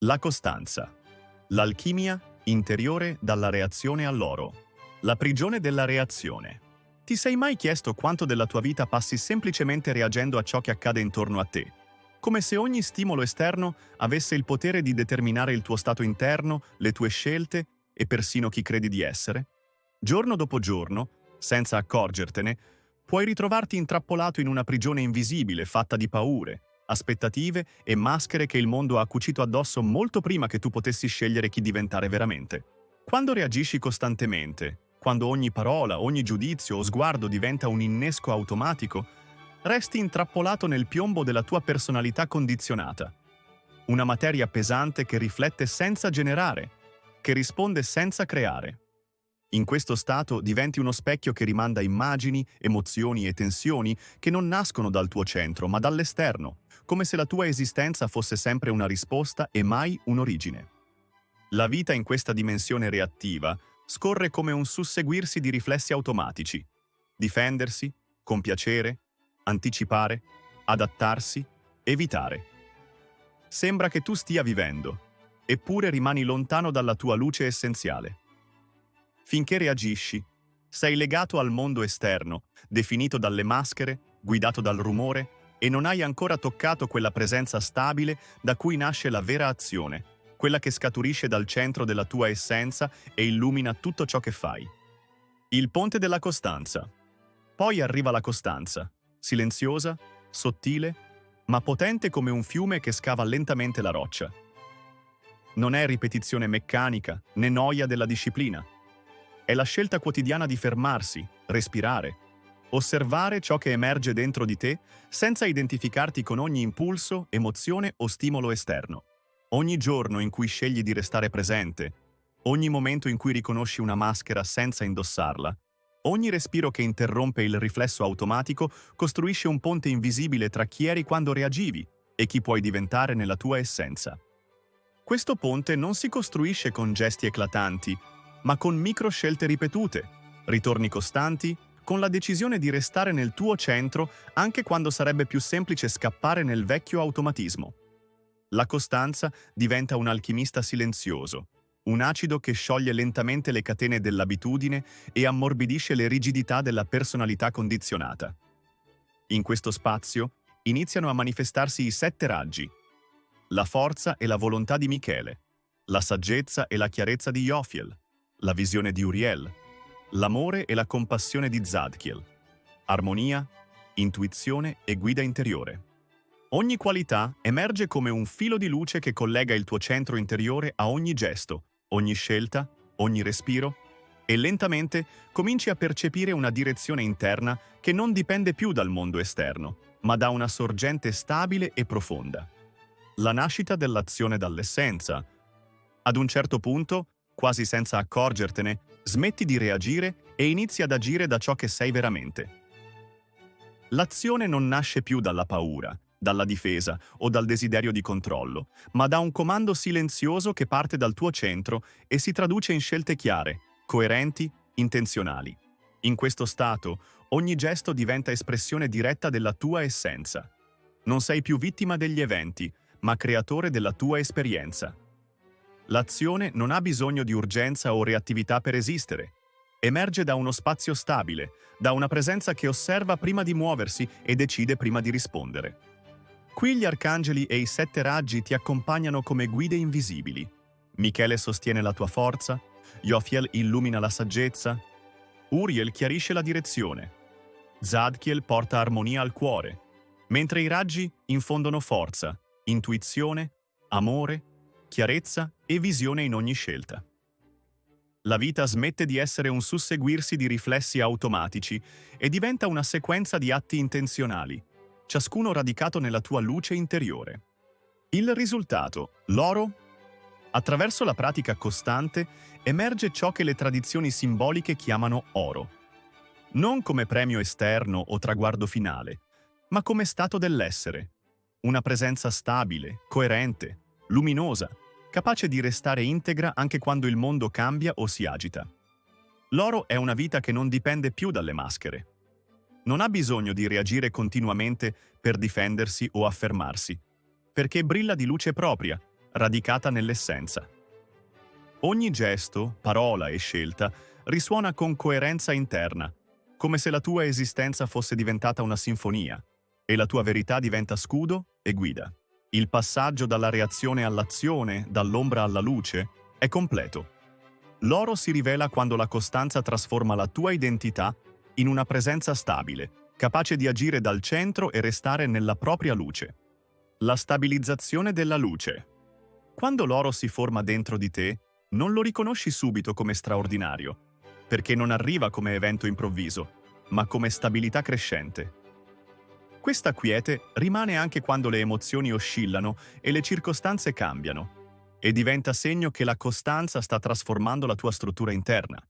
La costanza. L'alchimia interiore dalla reazione all'oro. La prigione della reazione. Ti sei mai chiesto quanto della tua vita passi semplicemente reagendo a ciò che accade intorno a te? Come se ogni stimolo esterno avesse il potere di determinare il tuo stato interno, le tue scelte e persino chi credi di essere? Giorno dopo giorno, senza accorgertene, puoi ritrovarti intrappolato in una prigione invisibile fatta di paure, aspettative e maschere che il mondo ha cucito addosso molto prima che tu potessi scegliere chi diventare veramente. Quando reagisci costantemente, quando ogni parola, ogni giudizio o sguardo diventa un innesco automatico, resti intrappolato nel piombo della tua personalità condizionata. Una materia pesante che riflette senza generare, che risponde senza creare. In questo stato diventi uno specchio che rimanda immagini, emozioni e tensioni che non nascono dal tuo centro, ma dall'esterno, come se la tua esistenza fosse sempre una risposta e mai un'origine. La vita in questa dimensione reattiva scorre come un susseguirsi di riflessi automatici. Difendersi, compiacere, anticipare, adattarsi, evitare. Sembra che tu stia vivendo, eppure rimani lontano dalla tua luce essenziale. Finché reagisci, sei legato al mondo esterno, definito dalle maschere, guidato dal rumore, e non hai ancora toccato quella presenza stabile da cui nasce la vera azione, quella che scaturisce dal centro della tua essenza e illumina tutto ciò che fai. Il ponte della costanza. Poi arriva la costanza, silenziosa, sottile, ma potente come un fiume che scava lentamente la roccia. Non è ripetizione meccanica, né noia della disciplina. È la scelta quotidiana di fermarsi, respirare, osservare ciò che emerge dentro di te senza identificarti con ogni impulso, emozione o stimolo esterno. Ogni giorno in cui scegli di restare presente, ogni momento in cui riconosci una maschera senza indossarla, ogni respiro che interrompe il riflesso automatico costruisce un ponte invisibile tra chi eri quando reagivi e chi puoi diventare nella tua essenza. Questo ponte non si costruisce con gesti eclatanti, ma con micro scelte ripetute, ritorni costanti, con la decisione di restare nel tuo centro anche quando sarebbe più semplice scappare nel vecchio automatismo. La costanza diventa un alchimista silenzioso, un acido che scioglie lentamente le catene dell'abitudine e ammorbidisce le rigidità della personalità condizionata. In questo spazio iniziano a manifestarsi i 7 raggi: la forza e la volontà di Michele, la saggezza e la chiarezza di Jophiel, la visione di Uriel, l'amore e la compassione di Zadkiel, armonia, intuizione e guida interiore. Ogni qualità emerge come un filo di luce che collega il tuo centro interiore a ogni gesto, ogni scelta, ogni respiro, e lentamente cominci a percepire una direzione interna che non dipende più dal mondo esterno, ma da una sorgente stabile e profonda. La nascita dell'azione dall'essenza. Ad un certo punto, quasi senza accorgertene, smetti di reagire e inizi ad agire da ciò che sei veramente. L'azione non nasce più dalla paura, dalla difesa o dal desiderio di controllo, ma da un comando silenzioso che parte dal tuo centro e si traduce in scelte chiare, coerenti, intenzionali. In questo stato, ogni gesto diventa espressione diretta della tua essenza. Non sei più vittima degli eventi, ma creatore della tua esperienza. L'azione non ha bisogno di urgenza o reattività per esistere. Emerge da uno spazio stabile, da una presenza che osserva prima di muoversi e decide prima di rispondere. Qui gli arcangeli e i 7 raggi ti accompagnano come guide invisibili. Michele sostiene la tua forza, Jophiel illumina la saggezza, Uriel chiarisce la direzione, Zadkiel porta armonia al cuore, mentre i raggi infondono forza, intuizione, amore, chiarezza e visione in ogni scelta. La vita smette di essere un susseguirsi di riflessi automatici e diventa una sequenza di atti intenzionali, ciascuno radicato nella tua luce interiore. Il risultato, l'oro? Attraverso la pratica costante emerge ciò che le tradizioni simboliche chiamano oro. Non come premio esterno o traguardo finale, ma come stato dell'essere. Una presenza stabile, coerente, luminosa, capace di restare integra anche quando il mondo cambia o si agita. L'oro è una vita che non dipende più dalle maschere. Non ha bisogno di reagire continuamente per difendersi o affermarsi, perché brilla di luce propria, radicata nell'essenza. Ogni gesto, parola e scelta risuona con coerenza interna, come se la tua esistenza fosse diventata una sinfonia e la tua verità diventa scudo e guida. Il passaggio dalla reazione all'azione, dall'ombra alla luce, è completo. L'oro si rivela quando la costanza trasforma la tua identità in una presenza stabile, capace di agire dal centro e restare nella propria luce. La stabilizzazione della luce. Quando l'oro si forma dentro di te, non lo riconosci subito come straordinario, perché non arriva come evento improvviso, ma come stabilità crescente. Questa quiete rimane anche quando le emozioni oscillano e le circostanze cambiano, e diventa segno che la costanza sta trasformando la tua struttura interna.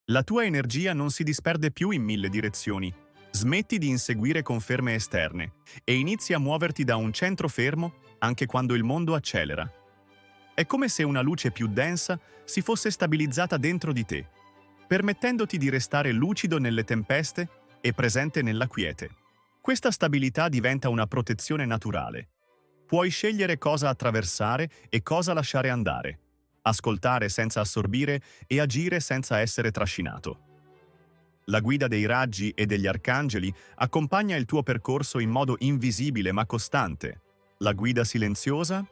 La tua energia non si disperde più in mille direzioni, smetti di inseguire conferme esterne e inizi a muoverti da un centro fermo anche quando il mondo accelera. È come se una luce più densa si fosse stabilizzata dentro di te, permettendoti di restare lucido nelle tempeste e presente nella quiete. Questa stabilità diventa una protezione naturale. Puoi scegliere cosa attraversare e cosa lasciare andare, ascoltare senza assorbire e agire senza essere trascinato. La guida dei raggi e degli arcangeli accompagna il tuo percorso in modo invisibile ma costante. La guida silenziosa?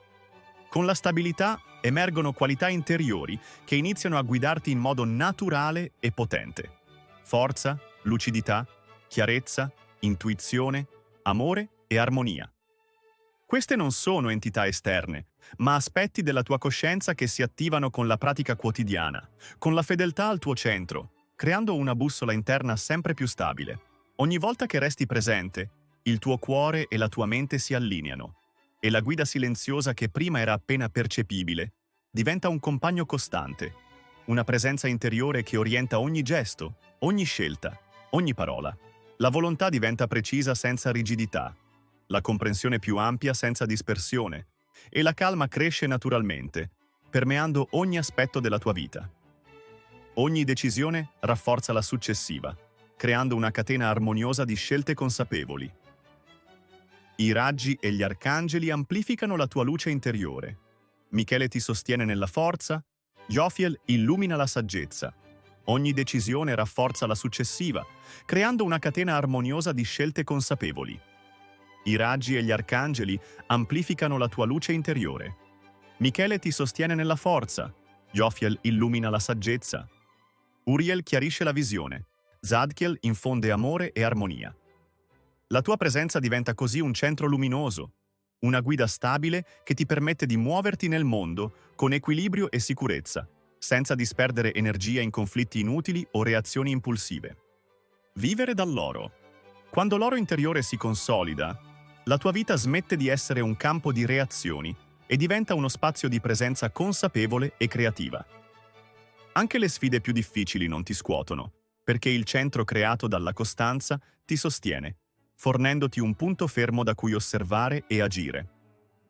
Con la stabilità emergono qualità interiori che iniziano a guidarti in modo naturale e potente. Forza, lucidità, chiarezza, intuizione, amore e armonia. Queste non sono entità esterne, ma aspetti della tua coscienza che si attivano con la pratica quotidiana, con la fedeltà al tuo centro, creando una bussola interna sempre più stabile. Ogni volta che resti presente, il tuo cuore e la tua mente si allineano, e la guida silenziosa che prima era appena percepibile diventa un compagno costante, una presenza interiore che orienta ogni gesto, ogni scelta, ogni parola. La volontà diventa precisa senza rigidità, la comprensione più ampia senza dispersione, e la calma cresce naturalmente, permeando ogni aspetto della tua vita. Ogni decisione rafforza la successiva, creando una catena armoniosa di scelte consapevoli. I raggi e gli arcangeli amplificano la tua luce interiore. Michele ti sostiene nella forza, Jophiel illumina la saggezza. Ogni decisione rafforza la successiva, creando una catena armoniosa di scelte consapevoli. I raggi e gli arcangeli amplificano la tua luce interiore. Michele ti sostiene nella forza, Jophiel illumina la saggezza. Uriel chiarisce la visione, Zadkiel infonde amore e armonia. La tua presenza diventa così un centro luminoso, una guida stabile che ti permette di muoverti nel mondo con equilibrio e sicurezza, senza disperdere energia in conflitti inutili o reazioni impulsive. Vivere dall'oro. Quando l'oro interiore si consolida, la tua vita smette di essere un campo di reazioni e diventa uno spazio di presenza consapevole e creativa. Anche le sfide più difficili non ti scuotono, perché il centro creato dalla costanza ti sostiene, fornendoti un punto fermo da cui osservare e agire.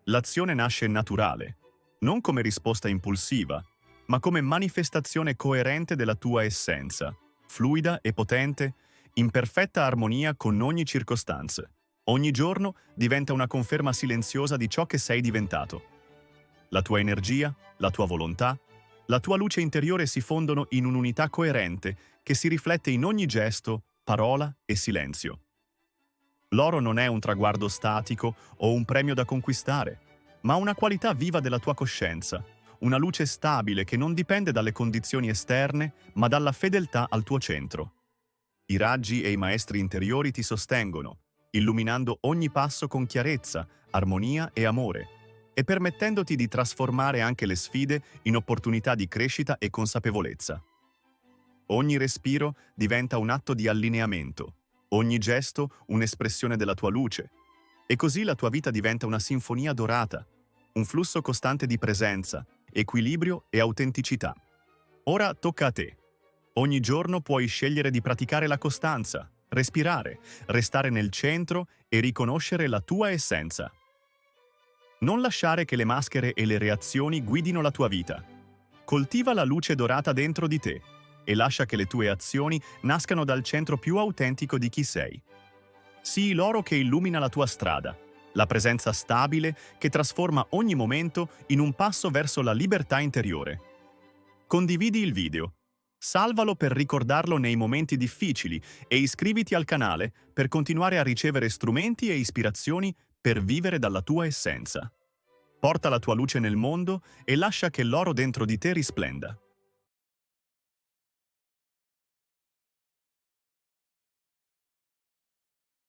L'azione nasce naturale, non come risposta impulsiva, ma come manifestazione coerente della tua essenza, fluida e potente, in perfetta armonia con ogni circostanza. Ogni giorno diventa una conferma silenziosa di ciò che sei diventato. La tua energia, la tua volontà, la tua luce interiore si fondono in un'unità coerente che si riflette in ogni gesto, parola e silenzio. L'oro non è un traguardo statico o un premio da conquistare, ma una qualità viva della tua coscienza, una luce stabile che non dipende dalle condizioni esterne, ma dalla fedeltà al tuo centro. I raggi e i maestri interiori ti sostengono, illuminando ogni passo con chiarezza, armonia e amore, e permettendoti di trasformare anche le sfide in opportunità di crescita e consapevolezza. Ogni respiro diventa un atto di allineamento, ogni gesto un'espressione della tua luce, e così la tua vita diventa una sinfonia dorata, un flusso costante di presenza, equilibrio e autenticità. Ora tocca a te. Ogni giorno puoi scegliere di praticare la costanza, respirare, restare nel centro e riconoscere la tua essenza. Non lasciare che le maschere e le reazioni guidino la tua vita. Coltiva la luce dorata dentro di te e lascia che le tue azioni nascano dal centro più autentico di chi sei. Sii l'oro che illumina la tua strada, la presenza stabile che trasforma ogni momento in un passo verso la libertà interiore. Condividi il video, salvalo per ricordarlo nei momenti difficili e iscriviti al canale per continuare a ricevere strumenti e ispirazioni per vivere dalla tua essenza. Porta la tua luce nel mondo e lascia che l'oro dentro di te risplenda.